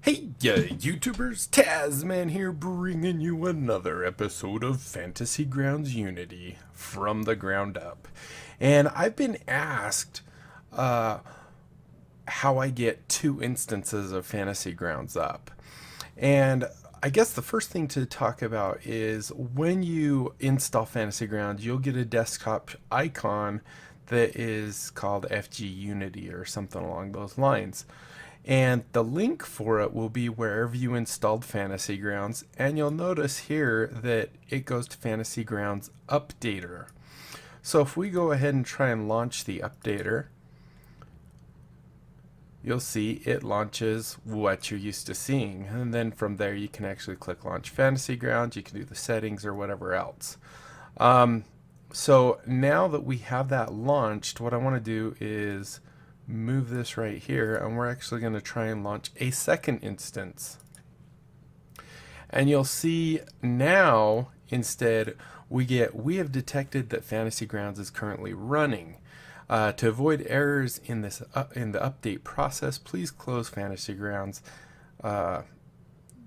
Hey, YouTubers, Tasman here, bringing you another episode of Fantasy Grounds Unity from the ground up. And I've been asked how I get two instances of Fantasy Grounds up. And I guess the first thing to talk about is when you install Fantasy Grounds, you'll get a desktop icon that is called FG Unity or something along those lines. And the link for it will be wherever you installed Fantasy Grounds. And you'll notice here that it goes to Fantasy Grounds Updater. So if we go ahead and try and launch the updater, you'll see it launches what you're used to seeing. And then from there, you can actually click Launch Fantasy Grounds. You can do the settings or whatever else. So now that we have that launched, what I want to do is move this right here, and we're actually going to try and launch a second instance. And you'll see now instead we have detected that Fantasy Grounds is currently running. To avoid errors in the update process, please close Fantasy Grounds.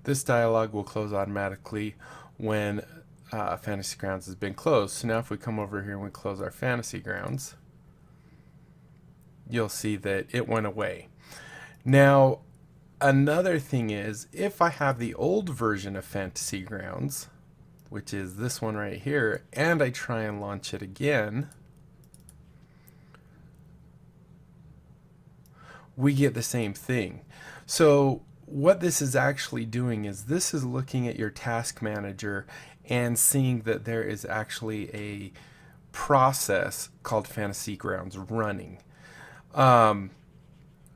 This dialog will close automatically when Fantasy Grounds has been closed. So now if we come over here and we close our Fantasy Grounds, you'll see that it went away. Now, another thing is, if I have the old version of Fantasy Grounds, which is this one right here, and I try and launch it again, we get the same thing. So what this is actually doing is this is looking at your task manager and seeing that there is actually a process called Fantasy Grounds running.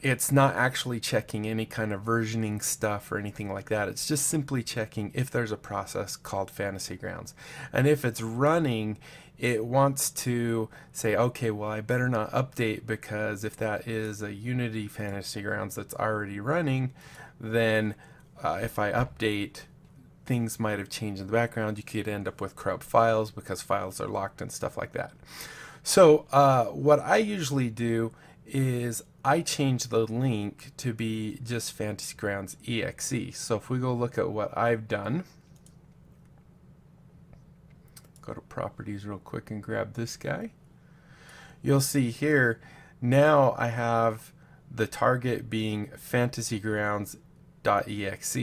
It's not actually checking any kind of versioning stuff or anything like that. It's just simply checking if there's a process called Fantasy Grounds. And if it's running, it wants to say, okay, well, I better not update, because if that is a Unity Fantasy Grounds that's already running, then if I update, things might have changed in the background. You could end up with corrupt files because files are locked and stuff like that. So what I usually do is I change the link to be just Fantasy Grounds EXE. So if we go look at what I've done, go to properties real quick and grab this guy. You'll see here, now I have the target being Fantasy Grounds.exe.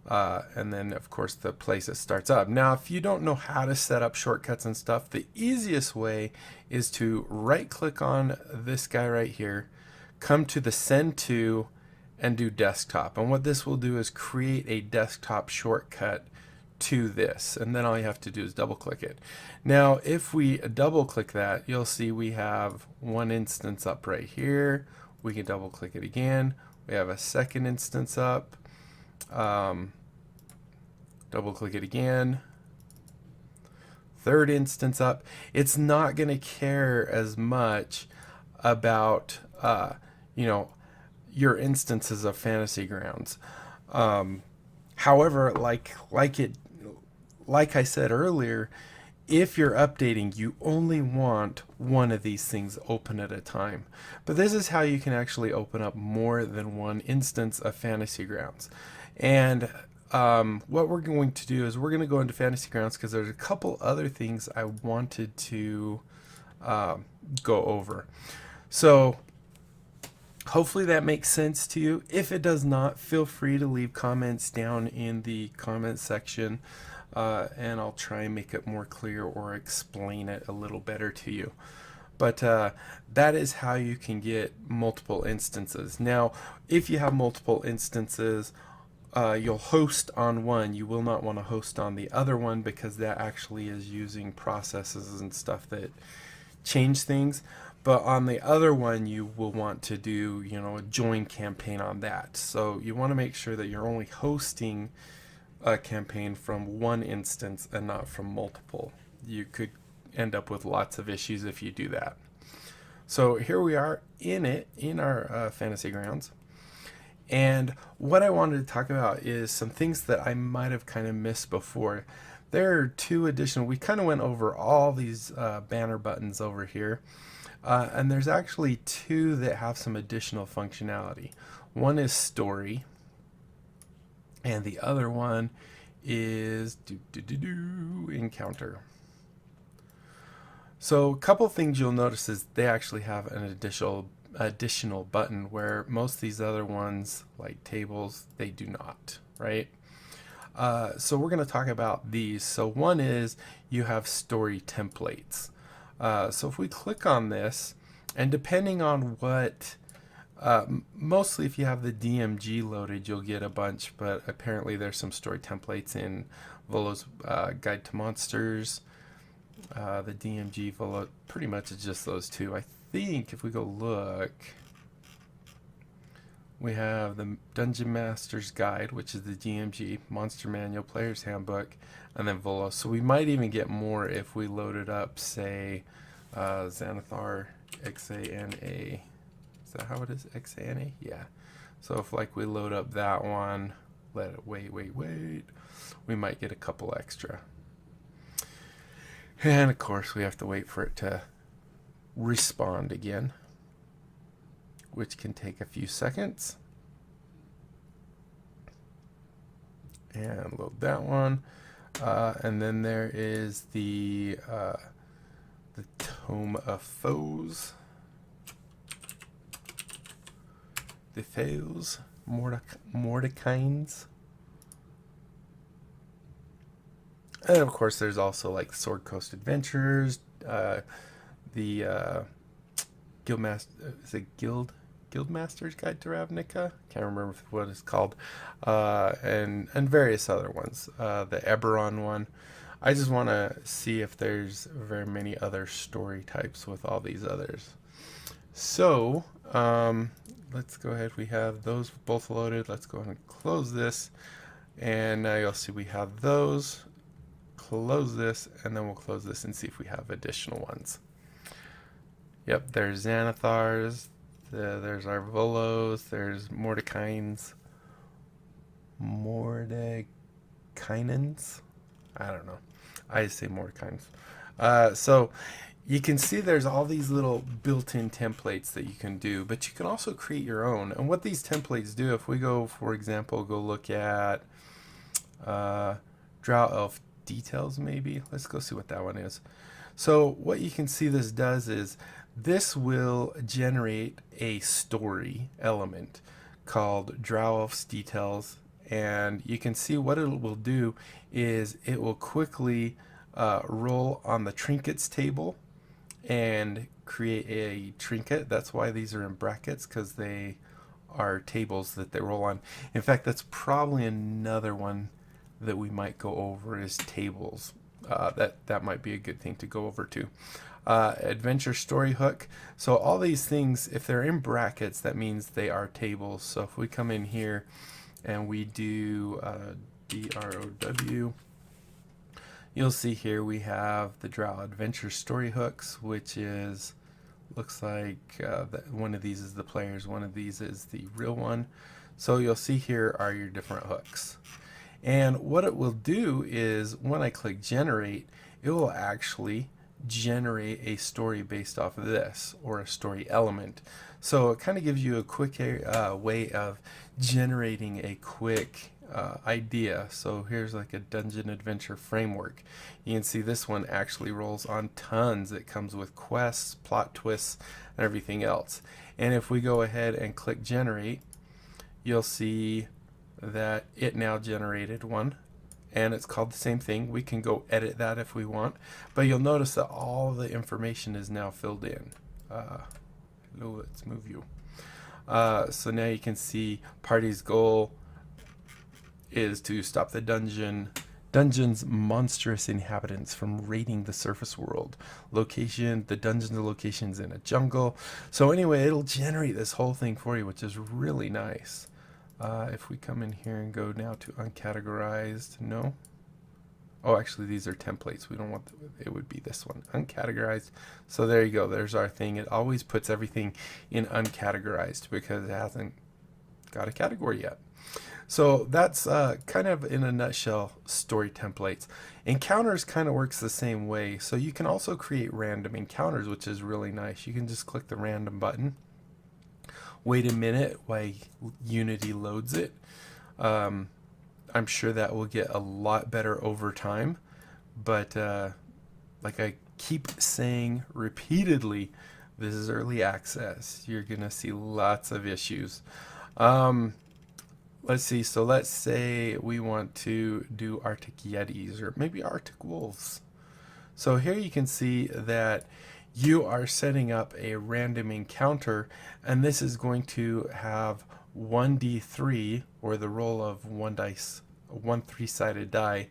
And then of course the place it starts up. Now if you don't know how to set up shortcuts and stuff, the easiest way is to right click on this guy right here, come to the send to, and do desktop. And what this will do is create a desktop shortcut to this, and then all you have to do is double click it. Now if we double click that, you'll see we have one instance up right here. We can double click it again. We have a second instance up. Double click it again. Third instance up. It's not going to care as much about your instances of Fantasy Grounds. However, like I said earlier, if you're updating, you only want one of these things open at a time. But this is how you can actually open up more than one instance of Fantasy Grounds. And what we're going to do is we're going to go into Fantasy Grounds because there's a couple other things I wanted to go over. So hopefully that makes sense to you. If it does not, feel free to leave comments down in the comment section, and I'll try and make it more clear or explain it a little better to you. But that is how you can get multiple instances. Now, if you have multiple instances, you'll host on one. You will not want to host on the other one, because that actually is using processes and stuff that change things. But on the other one, you will want to do, a join campaign on that. So you want to make sure that you're only hosting a campaign from one instance and not from multiple. You could end up with lots of issues if you do that. So here we are in our Fantasy Grounds. And what I wanted to talk about is some things that I might have kind of missed before. There are two additional, we kind of went over all these banner buttons over here. And there's actually two that have some additional functionality. One is story, And the other one is encounter. So a couple things you'll notice is they actually have an additional button where most of these other ones, like tables, they do not, right? So we're going to talk about these. So one is you have story templates. So if we click on this, and depending on what, mostly if you have the DMG loaded, you'll get a bunch, but apparently there's some story templates in Volo's Guide to Monsters. The DMG Volo, pretty much it's just those two. I think if we go look, we have the Dungeon Master's Guide, which is the DMG, Monster Manual, Player's Handbook, and then Volo. So we might even get more if we loaded up, say, Xanathar XANA. Is that how it is? XANA? Yeah. So if like we load up that one, let it wait, we might get a couple extra. And of course we have to wait for it to respond again, which can take a few seconds. And load that one. And then there is the Tome of Foes. The Foes, Mordecai's. And of course, there's also like Sword Coast Adventures, the Guildmaster's Guide to Ravnica. Can't remember what it's called, and various other ones. The Eberron one. I just want to see if there's very many other story types with all these others. So let's go ahead. We have those both loaded. Let's go ahead and close this, and now you'll see we have those. Close this, and then we'll close this and see if we have additional ones. Yep, there's Xanathar's, there's our Volos, there's Mordecai's. I don't know. I just say Mordecai's. So you can see there's all these little built-in templates that you can do, but you can also create your own. And what these templates do, if we go, for example, go look at Drow Elf Details, maybe. Let's go see what that one is. So what you can see this does is this will generate a story element called Drow Elf's Details, and you can see what it will do is it will quickly roll on the trinkets table and create a trinket. That's why these are in brackets, because they are tables that they roll on. In fact, that's probably another one that we might go over is tables. That might be a good thing to go over too. Adventure story hook. So all these things, if they're in brackets, that means they are tables. So if we come in here and we do DROW, you'll see here we have the Drow Adventure story hooks, which is looks like one of these is the players, one of these is the real one. So you'll see here are your different hooks. And what it will do is when I click generate, it will actually generate a story based off of this, or a story element. So it kind of gives you a quick way of generating a quick idea. So here's like a dungeon adventure framework. You can see this one actually rolls on tons. It comes with quests, plot twists, and everything else. And if we go ahead and click generate, you'll see that it now generated one, and it's called the same thing. We can go edit that if we want, but you'll notice that all the information is now filled in. Hello, let's move you. So now you can see party's goal is to stop the dungeon's monstrous inhabitants from raiding the surface world. Location, the dungeon's location's in a jungle. So anyway, it'll generate this whole thing for you, which is really nice. If we come in here and go now to uncategorized, no. Oh, actually, these are templates. We don't want it would be this one, uncategorized. So there you go. There's our thing. It always puts everything in uncategorized because it hasn't got a category yet. So that's kind of in a nutshell story templates. Encounters kind of works the same way. So you can also create random encounters, which is really nice. You can just click the random button. Wait a minute while Unity loads it. I'm sure that will get a lot better over time. But like I keep saying repeatedly, this is early access. You're going to see lots of issues. Um, let's see. So let's say we want to do Arctic Yetis or maybe Arctic Wolves. So here you can see that you are setting up a random encounter, and this is going to have 1d3, or the roll of one three-sided die,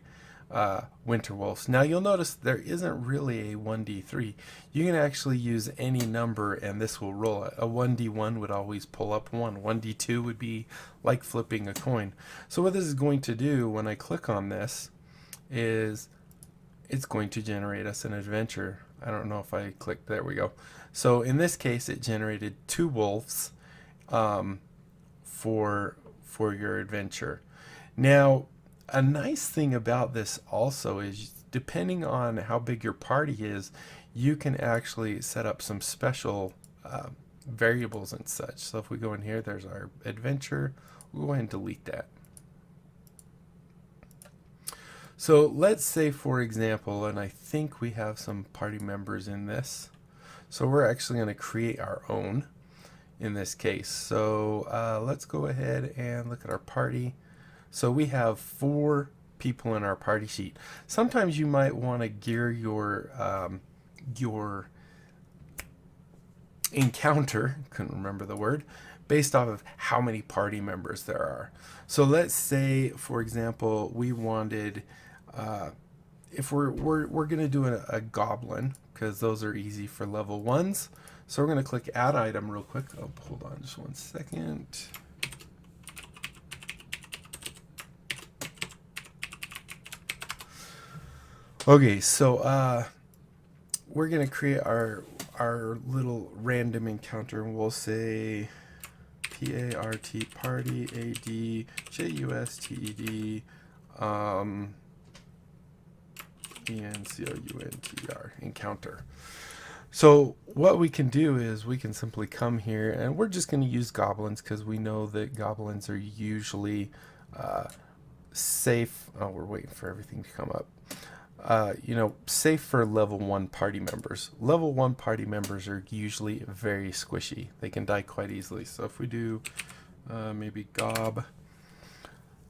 winter wolves. Now you'll notice there isn't really a 1d3. You can actually use any number and this will roll it. A 1d1 would always pull up 1. 1d2 would be like flipping a coin. So what this is going to do when I click on this is it's going to generate us an adventure. I don't know if I clicked, there we go. So in this case it generated 2 wolves for your adventure. Now a nice thing about this also is depending on how big your party is, you can actually set up some special variables and such. So if we go in here, there's our adventure. We'll go ahead and delete that. So let's say, for example, and I think we have some party members in this. So we're actually going to create our own in this case. So let's go ahead and look at our party. So we have 4 people in our party sheet. Sometimes you might want to gear your encounter, couldn't remember the word, based off of how many party members there are. So let's say, for example, we wanted, if we're going to do a goblin, because those are easy for level 1s. So we're going to click add item real quick. Oh, hold on just one second. Okay, so we're going to create our little random encounter, and we'll say P-A-R-T party A-D J-U-S-T-E-D E-N-C-O-U-N-T-R encounter. So what we can do is we can simply come here, and we're just going to use goblins because we know that goblins are usually safe. Oh, we're waiting for everything to come up. Safe for level 1 party members. Level 1 party members are usually very squishy. They can die quite easily. So if we do maybe gob,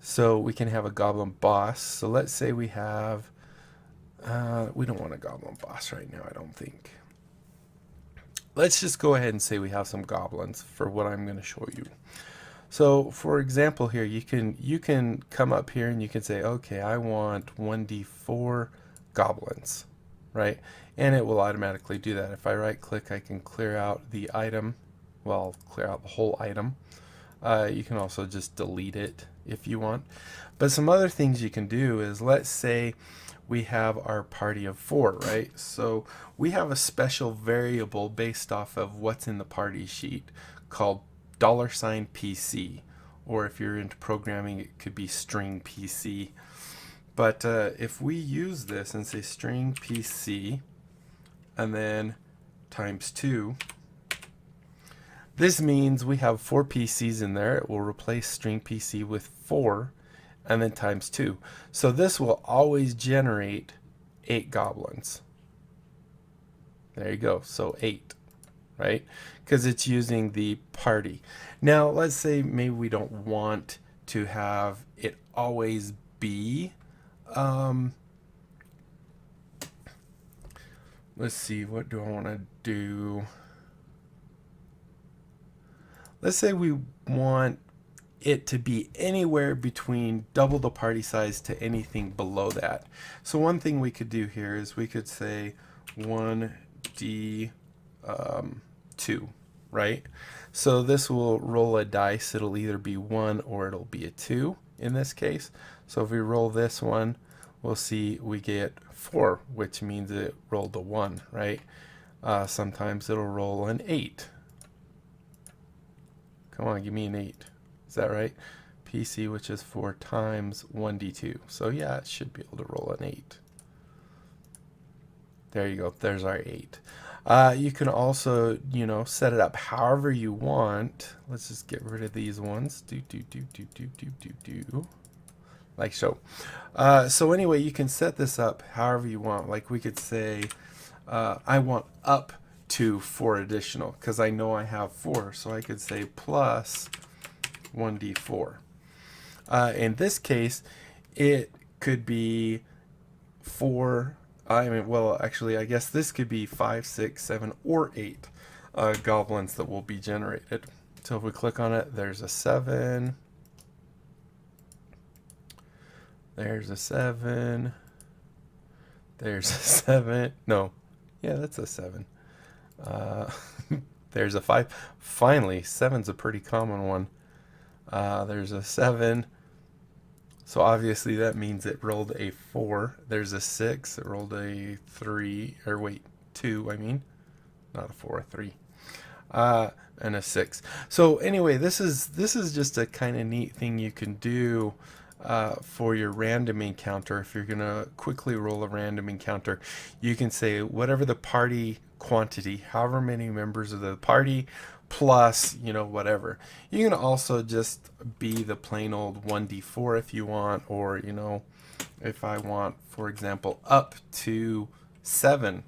so we can have a goblin boss. So let's say we have, we don't want a goblin boss right now, I don't think. Let's just go ahead and say we have some goblins for what I'm going to show you. So for example here, you can come up here and you can say, okay, I want 1d4 goblins, right? And it will automatically do that. If I right click, I can clear out the item. Well, clear out the whole item. You can also just delete it if you want. But some other things you can do is, let's say we have our party of 4, right? So we have a special variable based off of what's in the party sheet called $PC, or if you're into programming, it could be string PC. But if we use this and say string PC and then times 2, this means we have 4 PCs in there. It will replace string PC with 4 and then times 2. So this will always generate 8 goblins. There you go. So 8, right? Because it's using the party. Now, let's say maybe we don't want to have it always be. Let's see, what do I want to do? Let's say we want it to be anywhere between double the party size to anything below that. So one thing we could do here is we could say 1d2, right? So this will roll a dice. It'll either be 1 or it'll be a 2 in this case. So if we roll this one, we'll see we get 4, which means it rolled a 1, right? Sometimes it'll roll an 8. Come on, give me an 8. Is that right? PC, which is 4 times 1d2. So yeah, it should be able to roll an 8. There you go. There's our 8. You can also, set it up however you want. Let's just get rid of these ones. like so. So anyway, you can set this up however you want. Like we could say, I want up to 4 additional because I know I have 4. So I could say plus 1d4. In this case, it could be 4. I mean, well, actually, I guess this could be 5, 6, 7, or 8 goblins that will be generated. So if we click on it, there's a 7. There's a 7. There's a 7. No. Yeah, that's a 7. Uh, there's a 5. Finally, 7's a pretty common one. There's a 7. So obviously that means it rolled a 4. There's a 6. It rolled a 3. Or wait, 2, I mean. Not a 4, a 3. And a 6. So anyway, this is just a kind of neat thing you can do for your random encounter. If you're going to quickly roll a random encounter, you can say whatever the party quantity, however many members of the party, plus, whatever. You can also just be the plain old 1d4 if you want, or, if I want, for example, up to 7,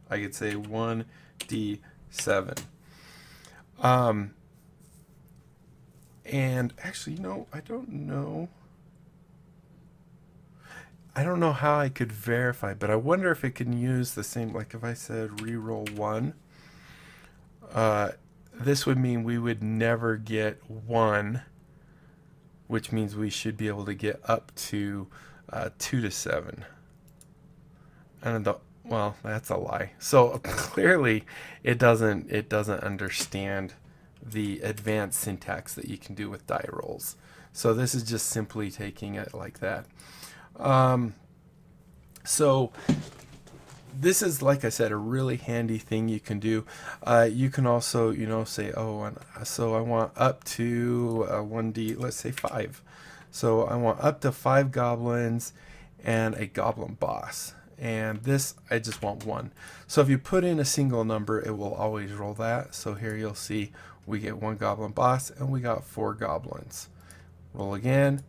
I could say 1d7. And actually, I don't know. I don't know how I could verify, but I wonder if it can use the same, like if I said reroll 1, this would mean we would never get 1, which means we should be able to get up to 2 to 7. And well, that's a lie. So clearly it doesn't understand the advanced syntax that you can do with die rolls. So this is just simply taking it like that. So this is, like I said, a really handy thing you can do. You can also, say, oh, so I want up to 1d, let's say 5. So I want up to 5 goblins and a goblin boss. And this, I just want 1. So if you put in a single number, it will always roll that. So here you'll see we get 1 goblin boss and we got 4 goblins. Roll again.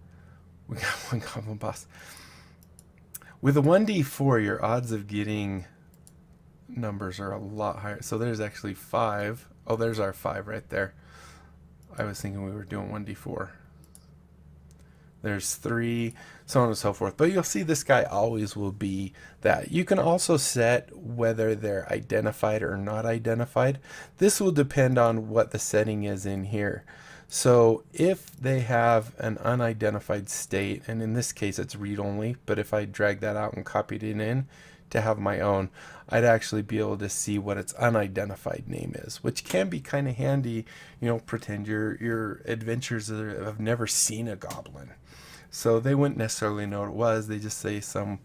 We got 1 goblin boss. With a 1d4, your odds of getting numbers are a lot higher. So there's actually 5. Oh, there's our 5 right there. I was thinking we were doing 1d4. There's 3, so on and so forth. But you'll see this guy always will be that. You can also set whether they're identified or not identified. This will depend on what the setting is in here. So if they have an unidentified state, and in this case it's read-only, but if I drag that out and copied it in to have my own, I'd actually be able to see what its unidentified name is, which can be kind of handy. Pretend your adventurers have never seen a goblin. So they wouldn't necessarily know what it was. They just say some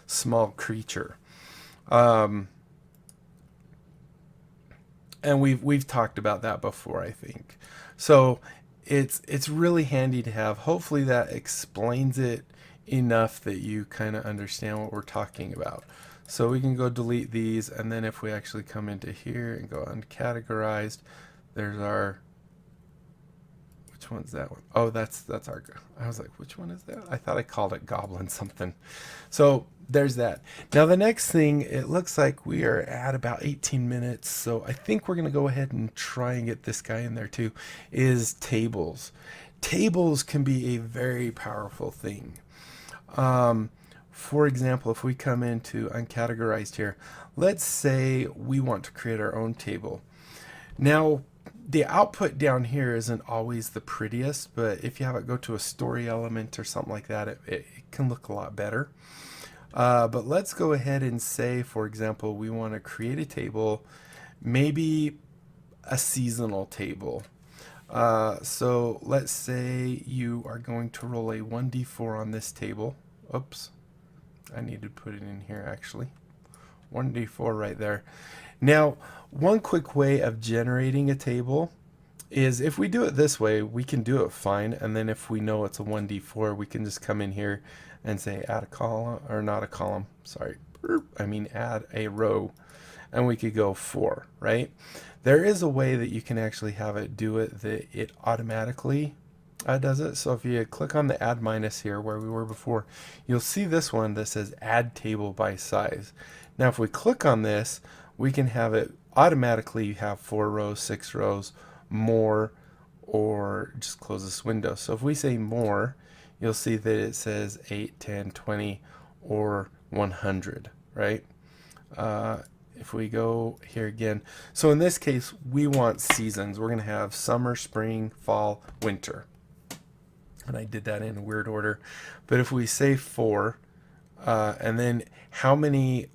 small creature. And we've talked about that before, I think. So it's really handy to have. Hopefully that explains it enough that you kind of understand what we're talking about. So we can go delete these, and then if we actually come into here and go uncategorized, there's our, which one's that one? Oh, that's our, I was like, which one is that? I thought I called it goblin something. So there's that. Now the next thing, it looks like we are at about 18 minutes, so I think we're going to go ahead and try and get this guy in there too, is tables. Tables can be a very powerful thing. For example, if we come into uncategorized here, let's say we want to create our own table. Now, the output down here isn't always the prettiest, but if you have it go to a story element or something like that, it can look a lot better. But let's go ahead and say, for example, we want to create a table, maybe a seasonal table. So let's say you are going to roll a 1d4 on this table. Oops, I need to put it in here actually. 1d4 right there. Now, one quick way of generating a table is if we do it this way, we can do it fine. And then if we know it's a 1d4, we can just come in here and say add a column, or not a column, sorry, add a row, and we could go 4, right? There is a way that you can actually have it do it that it automatically Does it? So if you click on the add minus here where we were before, you'll see this one that says add table by size. Now if we click on this, we can have it automatically have 4 rows, 6 rows, more, or just close this window. So if we say more, you'll see that it says 8, 10, 20, or 100, right? If we go here again, so in this case, we want seasons. We're going to have summer, spring, fall, winter. And I did that in a weird order. But if we say 4, and then how many,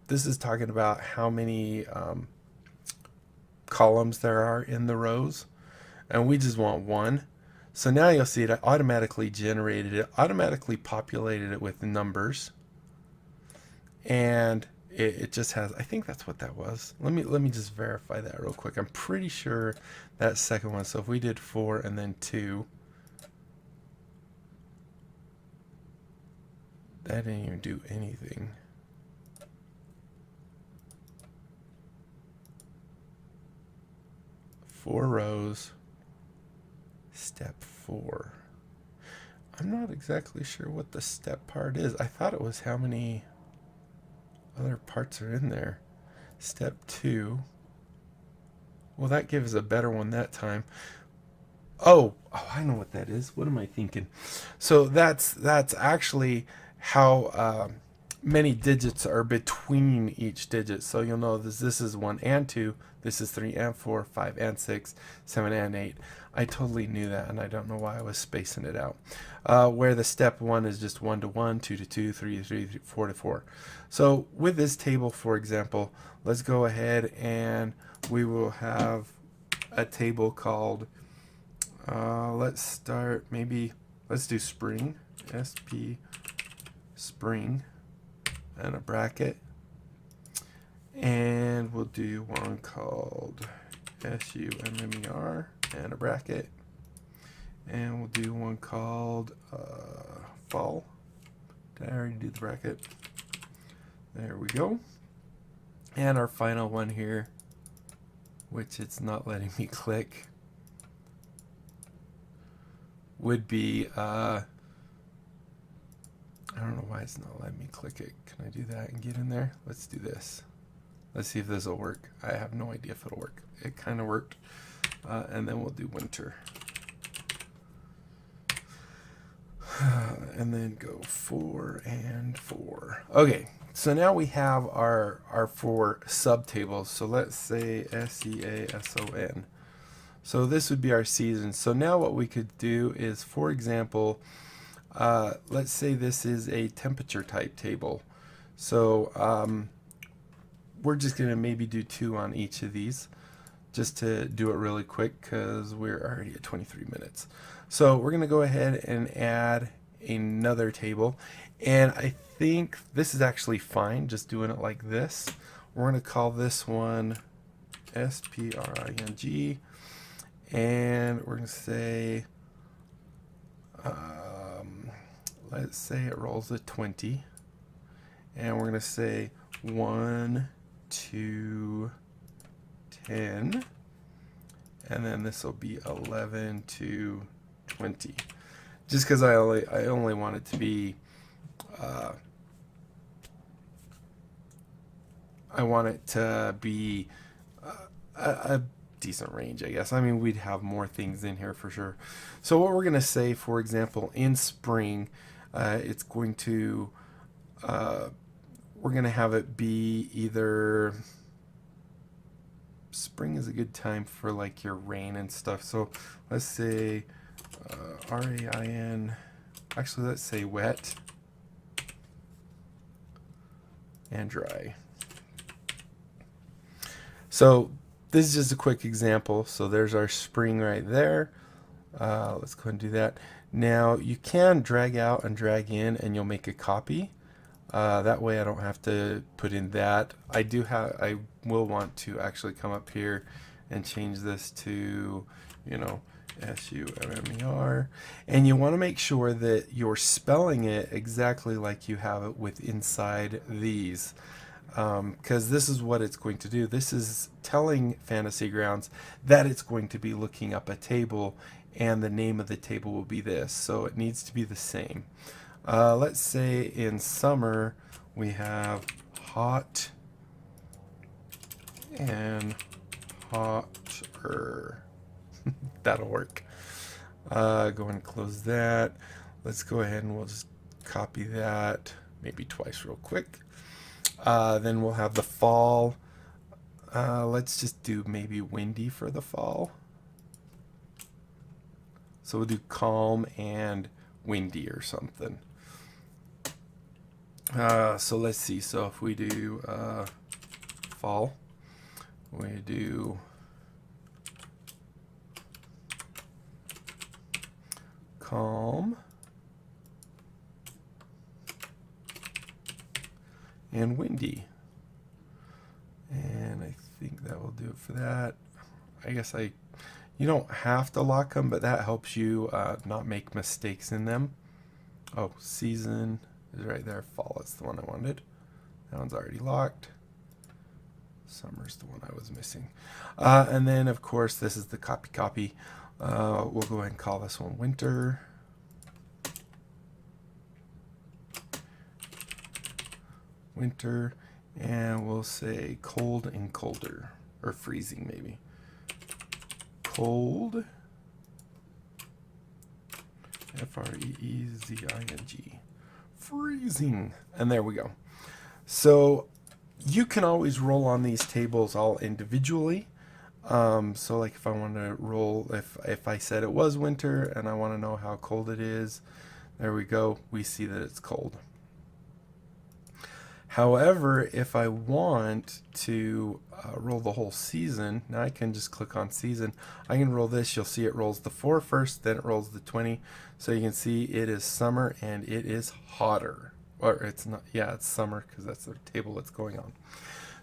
this is talking about how many columns there are in the rows, and we just want 1. So now you'll see it automatically generated it, automatically populated it with numbers, and it just has, I think that's what that was. Let me just verify that real quick. I'm pretty sure that second one. So if we did 4 and then 2, that didn't even do anything. Four rows, step 4. I'm not exactly sure what the step part is. I thought it was how many other parts are in there. Step 2. Well, that gives a better one that time. Oh, I know what that is. What am I thinking? So that's actually how many digits are between each digit. So you'll know this is 1 and 2, this is 3 and 4, 5 and 6, 7 and 8. I totally knew that, and I don't know why I was spacing it out. Where the step 1 is just 1 to 1, 2 to 2, 3 to 3, 4 to 4. So with this table, for example, let's go ahead and we will have a table called, let's start, maybe, let's do spring, SP spring, and a bracket, and we'll do one called SUMMER and a bracket, and we'll do one called fall. Did I already do the bracket? There we go. And our final one here, which it's not letting me click, would be I don't know why it's not letting me click it. Can I do that and get in there? Let's do this. Let's see if this will work. I have no idea if it'll work. It kind of worked. And then we'll do winter. And then go 4 and 4. Okay, so now we have our 4 subtables. So let's say SEASON. So this would be our season. So now what we could do is, for example, let's say this is a temperature type table. So we're just going to maybe do 2 on each of these just to do it really quick because we're already at 23 minutes. So we're going to go ahead and add another table. And I think this is actually fine, just doing it like this. We're going to call this one SPRING. And we're going to say, let's say it rolls at 20. And we're going to say 1, 2, 10. And then this will be 11 to 20. Just because I only want it to be, I want it to be a decent range, I guess. I mean, we'd have more things in here for sure. So what we're going to say, for example, in spring, it's going to, we're going to have it be either, spring is a good time for like your rain and stuff. So let's say RAIN, actually let's say wet and dry. So this is just a quick example. So there's our spring right there. Let's go ahead and do that. Now you can drag out and drag in and you'll make a copy. That way I don't have to put in that. I will want to actually come up here and change this to, you know, SUMMER. And you want to make sure that you're spelling it exactly like you have it with inside these. Because this is what it's going to do. This is telling Fantasy Grounds that it's going to be looking up a table and the name of the table will be this. So it needs to be the same. Let's say in summer we have hot and hotter. That'll work. Go ahead and close that. Let's go ahead and we'll just copy that maybe twice real quick. Then we'll have the fall. Let's just do maybe windy for the fall. So we'll do calm and windy or something. So let's see. So if we do fall, we do calm and windy. And I think that will do it for that. I guess you don't have to lock them, but that helps you not make mistakes in them. Oh, season is right there. Fall is the one I wanted. That one's already locked. Summer's the one I was missing. And then, of course, this is the copy. We'll go ahead and call this one winter. Winter. And we'll say cold and colder. Or freezing, maybe. Cold. Freezing. Freezing. And there we go. So you can always roll on these tables all individually. So like if I want to roll, if I said it was winter and I want to know how cold it is, there we go. We see that it's cold. However, if I want to roll the whole season, now I can just click on season. I can roll this. You'll see it rolls the 4 first, then it rolls the 20. So you can see it is summer and it is hotter. Or it's not, yeah, it's summer because that's the table that's going on.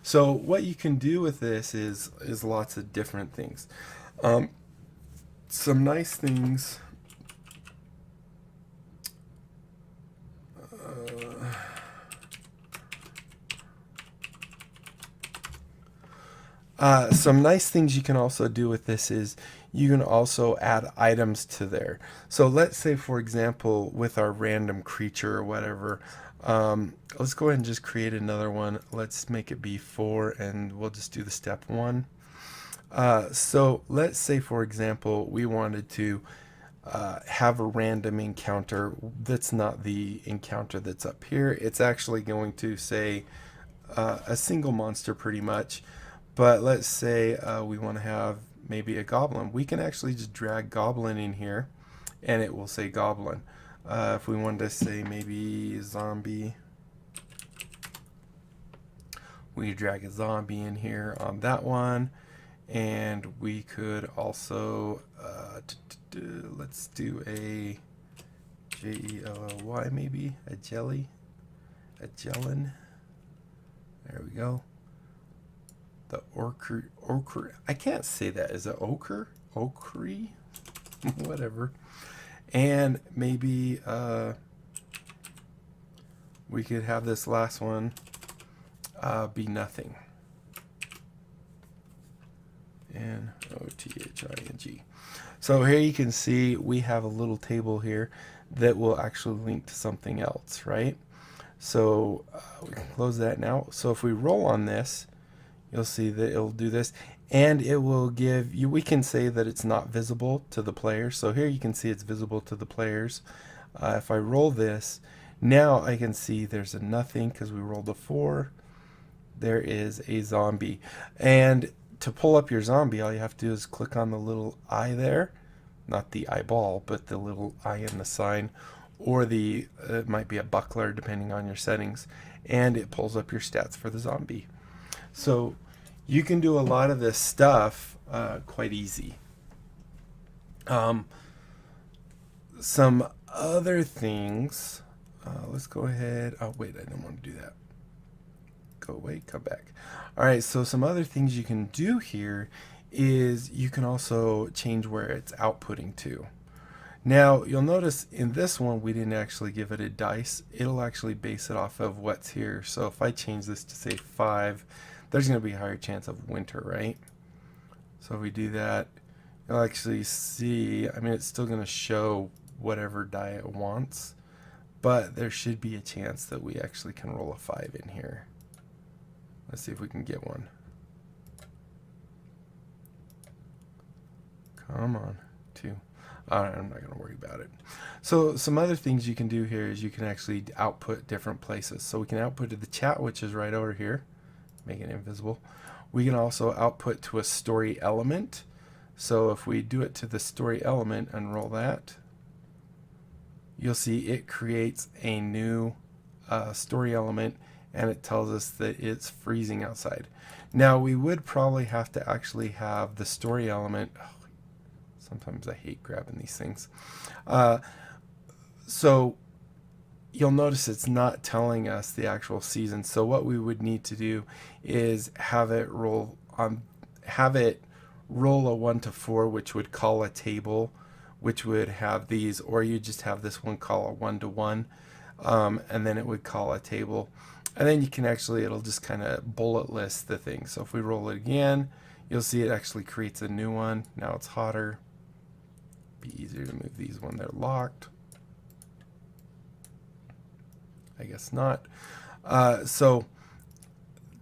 So what you can do with this is lots of different things. Some nice things. Some nice things you can also do with this is you can also add items to there. So let's say, for example, with our random creature or whatever, let's go ahead and just create another one. Let's make it be 4 and we'll just do the step 1. So let's say, for example, we wanted to have a random encounter that's not the encounter that's up here. It's actually going to say a single monster pretty much. But let's say we want to have maybe a goblin. We can actually just drag goblin in here and it will say goblin. If we wanted to say maybe zombie, we drag a zombie in here on that one. And we could also, let's do a Jelly maybe, a jelly, a jellin. There we go. The ochre, I can't say that. Is it ochre? Ochre? Whatever. And maybe we could have this last one be nothing. Nothing. So here you can see we have a little table here that will actually link to something else, right? So we can close that now. So if we roll on this, you'll see that it'll do this, and it will give you, we can say that it's not visible to the players. So here you can see it's visible to the players. If I roll this, now I can see there's a nothing because we rolled a 4. There is a zombie. And to pull up your zombie, all you have to do is click on the little eye there, not the eyeball, but the little eye in the sign, or it might be a buckler depending on your settings, and it pulls up your stats for the zombie. So you can do a lot of this stuff quite easy. Some other things, let's go ahead. Oh wait, I didn't want to do that. Go away, come back. All right, so some other things you can do here is you can also change where it's outputting to. Now you'll notice in this one we didn't actually give it a dice. It'll actually base it off of what's here. So if I change this to say 5, there's going to be a higher chance of winter, right? So if we do that, you'll actually see, I mean, it's still going to show whatever die it wants, but there should be a chance that we actually can roll a 5 in here. Let's see if we can get one. Come on, 2. Alright, I'm not going to worry about it. So some other things you can do here is you can actually output different places. So we can output to the chat, which is right over here. Make it invisible. We can also output to a story element. So if we do it to the story element and roll that, you'll see it creates a new story element, and it tells us that it's freezing outside. Now we would probably have to actually have the story element. Sometimes I hate grabbing these things. So you'll notice it's not telling us the actual season. So what we would need to do is have it roll a 1 to 4, which would call a table, which would have these, or you just have this one call a 1 to 1, and then it would call a table. And then you can actually, it'll just kind of bullet list the thing. So if we roll it again, you'll see it actually creates a new one. Now it's hotter. Be easier to move these when they're locked. I guess not. So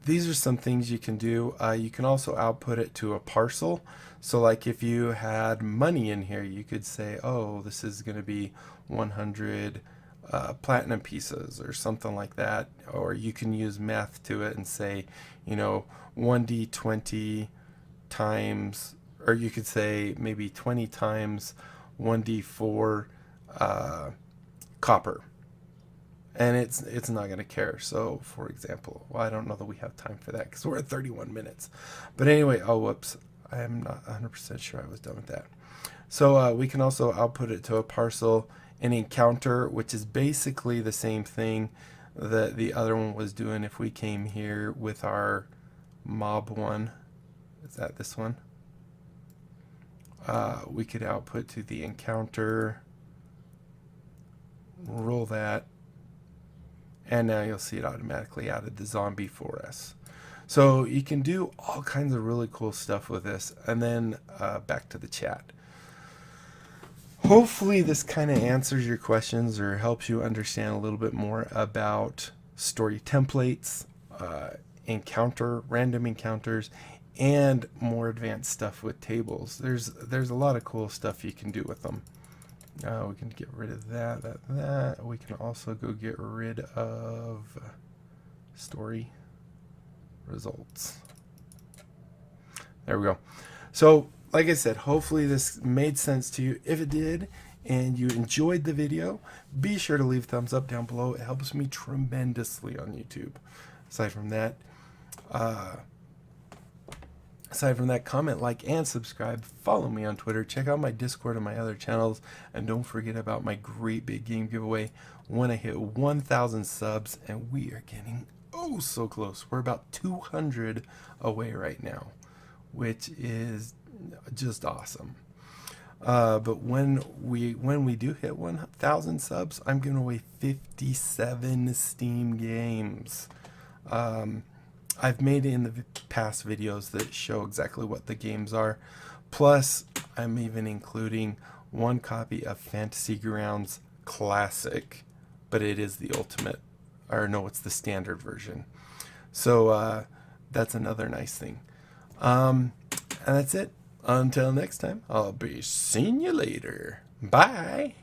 these are some things you can do. You can also output it to a parcel. So like if you had money in here, you could say, oh, this is going to be 100 platinum pieces or something like that. Or you can use math to it and say, 1d20 times, or you could say maybe 20 times 1d4 copper. And it's not going to care. So, for example, well, I don't know that we have time for that because we're at 31 minutes. But anyway, oh, whoops. I am not 100% sure I was done with that. So we can also output it to a parcel, an encounter, which is basically the same thing that the other one was doing. If we came here with our mob one, is that this one? We could output to the encounter, roll that, and now you'll see it automatically added the zombie for us. So you can do all kinds of really cool stuff with this. And then back to the chat. Hopefully this kind of answers your questions or helps you understand a little bit more about story templates, random encounters, and more advanced stuff with tables. There's a lot of cool stuff you can do with them. We can get rid of that. We can also go get rid of story results. There we go. So, like I said, hopefully this made sense to you. If it did, and you enjoyed the video, be sure to leave a thumbs up down below. It helps me tremendously on YouTube. Aside from that, comment, like, and subscribe. Follow me on Twitter. Check out my Discord and my other channels. And don't forget about my great big game giveaway when I hit 1,000 subs. And we are getting oh so close. We're about 200 away right now, which is just awesome. But when we do hit 1,000 subs, I'm giving away 57 Steam games. I've made in the past videos that show exactly what the games are. Plus, I'm even including one copy of Fantasy Grounds Classic, but it is the ultimate, or no, it's the standard version. So that's another nice thing. And that's it. Until next time, I'll be seeing you later. Bye.